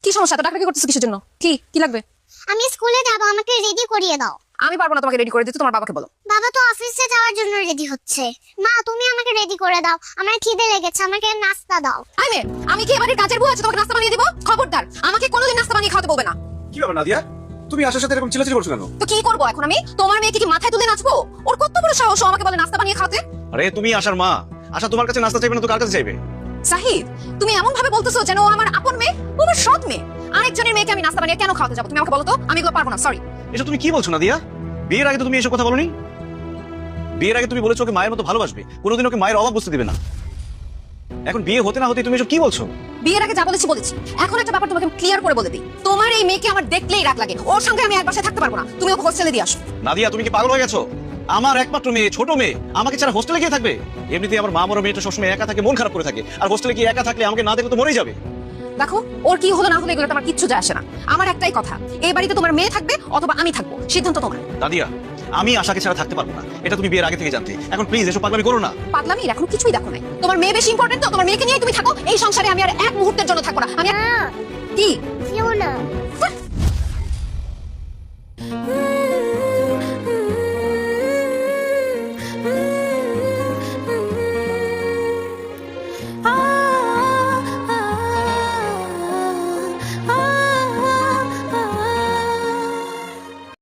কি সমস্যা? তো ডাক্তার কি করতেছ কিসের জন্য? কি কি লাগবে? আমি স্কুলে যাব, আমাকে রেডি করিয়ে দাও। আমি পারবো না তোমাকে রেডি করে দিতে, তোমার বাবাকে বলো। বাবা তো অফিসে যাওয়ার জন্য রেডি হচ্ছে। মা তুমি আমাকে রেডি করে দাও, আমার খিদে লেগেছে, আমাকে নাস্তা দাও। আমি কি এবারে কাজের বউ আছে তোমাকে নাস্তা বানিয়ে দেব? খবরদার, আমাকে কোনোদিন নাস্তা বানিয়ে খাওয়াতে বলবে না। কি ব্যাপার নাদিয়া, তুমি আশার সাথে এরকম চিল্লাচিল্লি করছো কেন? তো কি করবো এখন আমি? তোমার মেয়েকে কি মাথায় তুলে নাচবো? ওর কত বড় সাহস, ও আমাকে বলে নাস্তা বানিয়ে খাওয়াতে। আরে তুমি আশার মা, আশা তোমার কাছে নাস্তা চাইবে না তো কার কাছে চাইবে? সাহিদ, তুমি এমন ভাবে বলতেছো যেন ও আমার আপন মেয়ে, ও আমার সৎ মেয়ে। আরেকজনের মেয়েকে আমি নাস্তা বানিয়ে কেন খাওয়াতে যাবো? তুমি আমাকে বলো তো, আমি এগুলো পারবো না, সরি। এসব তুমি কি বলছো নাদিয়া? বিয়ের আগে তো তুমি এসব কথা বলোনি। বিয়ের আগে তুমি বলেছো ওকে মায়ের মতো ভালোবাসবে, কোনোদিন ওকে মায়ের অভাব বুঝতে দিবে না। এখন বিয়ে হতে না হতে তুমি এসব কি বলছো? বিয়ের আগে যা বলেছি বলেছি, এখন একটা ব্যাপার তোমাকে ক্লিয়ার করে বলে দিই। তোমার এই মেয়েকে আমার দেখলেই রাগ লাগে, ওর সঙ্গে আমি এক বাসায় থাকতে পারবো না। তুমি ওকে হোস্টেলে দিয়ে আসো। নাদিয়া তুমি কি পাগল হয়ে গেছো? আমার একমাত্র মেয়ে, ছোট মেয়ে, আমাকে ছাড়া হোস্টেলে গিয়ে থাকবে? এমনিতেই আমার মা বড় মেয়েটা সবসময় একা থাকে, মন খারাপ করে থাকে, আর হোস্টেলে গিয়ে একা থাকলে আমাকে না দেখলে তো মরেই যাবে। দেখো, ওর কি হলো না হলো এগুলো আমার কিচ্ছু যায় আসে না। আমার একটাই কথা, এই বাড়িতে তোমার মেয়ে থাকবে অথবা আমি থাকবো, সিদ্ধান্ত তোমার। নাদিয়া, আমি আশাকে ছাড়া থাকতে পারবো না, এটা তুমি বিয়ের আগে থেকে জানতে। এখন প্লিজ এসব পাগলামি করো না। পাগলামির এখন কিছুই দেখো নাই। তোমার মেয়ে বেশি ইম্পর্টেন্ট তো, তোমার মেয়েকে নিয়ে তুমি থাকো। এই সংসারে আমি আর এক মুহূর্তের জন্য থাকবো না। আমি কি